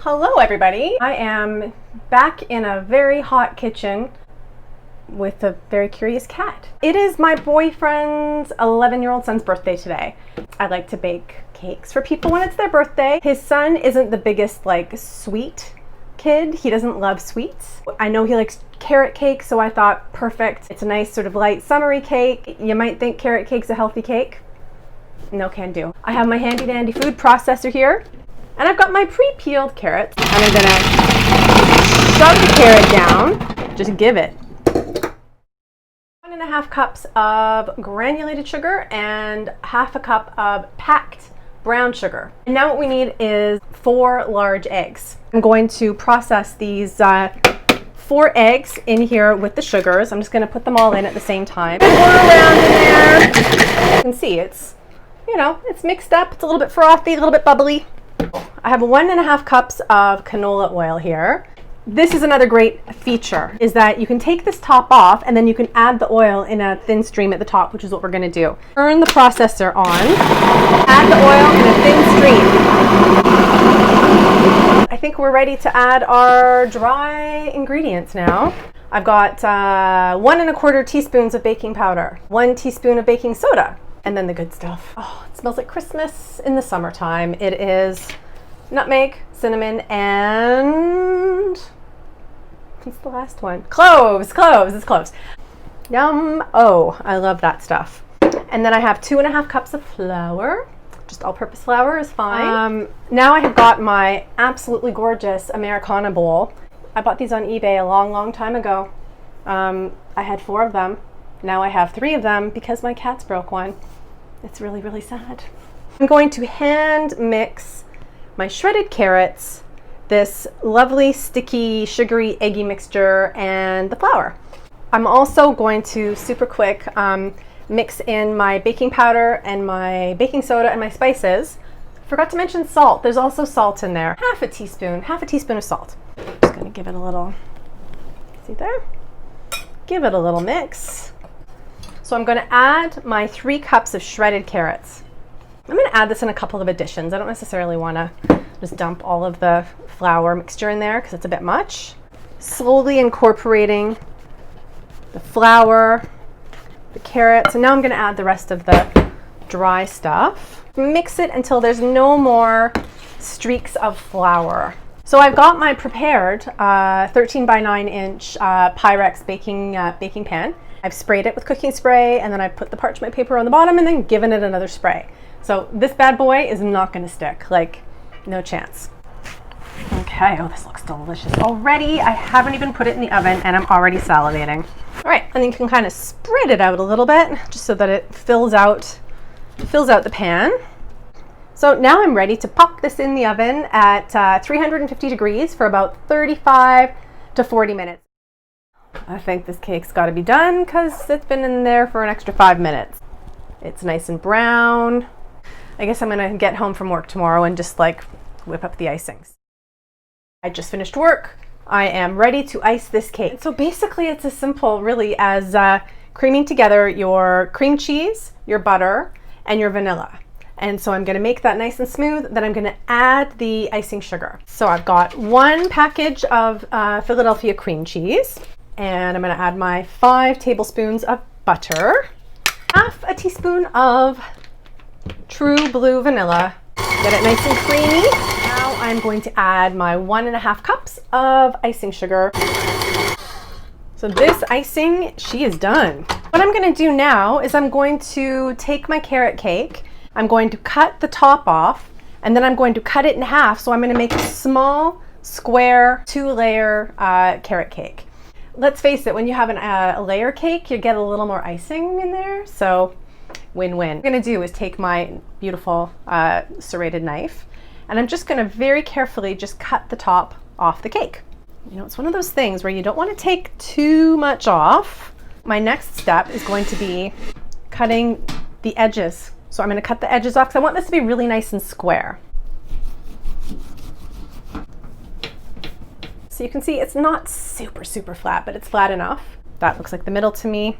Hello everybody. I am back in a very hot kitchen with a very curious cat. It is my boyfriend's 11-year-old son's birthday today. I like to bake cakes for people when it's their birthday. His son isn't the biggest sweet kid. He doesn't love sweets. I know he likes carrot cake, so I thought perfect. It's a nice sort of light summery cake. You might think carrot cake's a healthy cake. No can do. I have my handy dandy food processor here. And I've got my pre-peeled carrots, and I'm gonna shove the carrot down, just give it. 1.5 cups of granulated sugar and half a cup of packed brown sugar. And now what we need is 4 large eggs. I'm going to process these 4 eggs in here with the sugars. I'm just gonna put them all in at the same time. Pour around in there. You can see it's, it's mixed up. It's a little bit frothy, a little bit bubbly. I have 1.5 cups of canola oil here. This is another great feature, is that you can take this top off and then you can add the oil in a thin stream at the top, which is what we're gonna do. Turn the processor on, add the oil in a thin stream. I think we're ready to add our dry ingredients now. I've got 1¼ teaspoons of baking powder, 1 teaspoon of baking soda, and then the good stuff. Oh, it smells like Christmas in the summertime. It is nutmeg, cinnamon, and what's the last one? Cloves, it's cloves. Yum. Oh, I love that stuff. And then I have 2.5 cups of flour. Just all-purpose flour is fine. Now I have got my absolutely gorgeous Americana bowl. I bought these on eBay a long time ago. I had 4 of them. Now I have 3 of them because my cats broke one. It's really sad. I'm going to hand mix my shredded carrots, this lovely sticky sugary eggy mixture, and the flour. I'm also going to super quick mix in my baking powder and my baking soda and my spices. Forgot to mention salt. There's also salt in there. Half a teaspoon of salt. Just gonna give it a little, see there? Give it a little mix. So I'm gonna add my 3 cups of shredded carrots. I'm gonna add this in a couple of additions. I don't necessarily wanna just dump all of the flour mixture in there because it's a bit much. Slowly incorporating the flour, the carrots, and now I'm gonna add the rest of the dry stuff. Mix it until there's no more streaks of flour. So I've got my prepared 13 by 9 inch Pyrex baking pan. I've sprayed it with cooking spray, and then I put the parchment paper on the bottom and then given it another spray. So this bad boy is not gonna stick, no chance. Okay, oh, this looks delicious already. I haven't even put it in the oven and I'm already salivating. All right, and then you can kind of spread it out a little bit just so that it fills out the pan. So now I'm ready to pop this in the oven at 350 degrees for about 35 to 40 minutes. I think this cake's got to be done because it's been in there for an extra 5 minutes. It's nice and brown. I guess I'm gonna get home from work tomorrow and just whip up the icings. I just finished work. I am ready to ice this cake. So basically it's as simple really as creaming together your cream cheese, your butter, and your vanilla. And so I'm gonna make that nice and smooth, then I'm gonna add the icing sugar. So I've got 1 package of Philadelphia cream cheese, and I'm gonna add my 5 tablespoons of butter, half a teaspoon of True Blue vanilla, get it nice and creamy. Now I'm going to add my 1.5 cups of icing sugar. So this icing, she is done. What I'm gonna do now is I'm going to take my carrot cake, I'm going to cut the top off, and then I'm going to cut it in half. So I'm gonna make a small, square, 2-layer carrot cake. Let's face it, when you have a layer cake, you get a little more icing in there, so win-win. What I'm gonna do is take my beautiful serrated knife, and I'm just gonna very carefully just cut the top off the cake. It's one of those things where you don't wanna take too much off. My next step is going to be cutting the edges. So I'm gonna cut the edges off because I want this to be really nice and square. So you can see it's not super flat, but it's flat enough. That looks like the middle to me.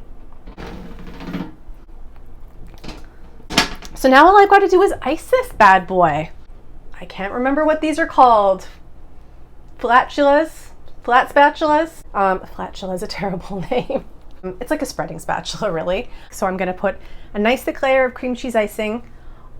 So now all I've got to do is ice this bad boy. I can't remember what these are called. flat spatulas. Flatula is a terrible name. It's like a spreading spatula, really. So I'm gonna put a nice thick layer of cream cheese icing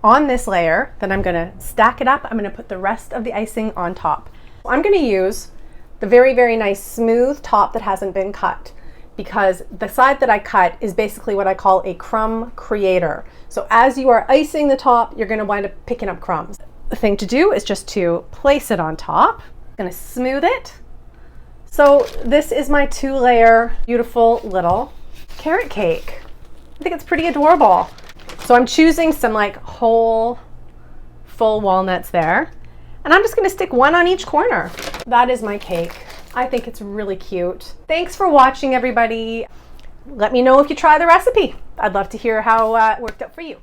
on this layer. Then I'm gonna stack it up. I'm gonna put the rest of the icing on top. I'm gonna use the very, very nice smooth top that hasn't been cut, because the side that I cut is basically what I call a crumb creator. So as you are icing the top, you're gonna wind up picking up crumbs. The thing to do is just to place it on top. I'm gonna smooth it. So this is my 2-layer beautiful little carrot cake. I think it's pretty adorable. So I'm choosing some like whole, full walnuts there. And I'm just gonna stick one on each corner. That is my cake. I think it's really cute. Thanks for watching, everybody. Let me know if you try the recipe. I'd love to hear how it worked out for you.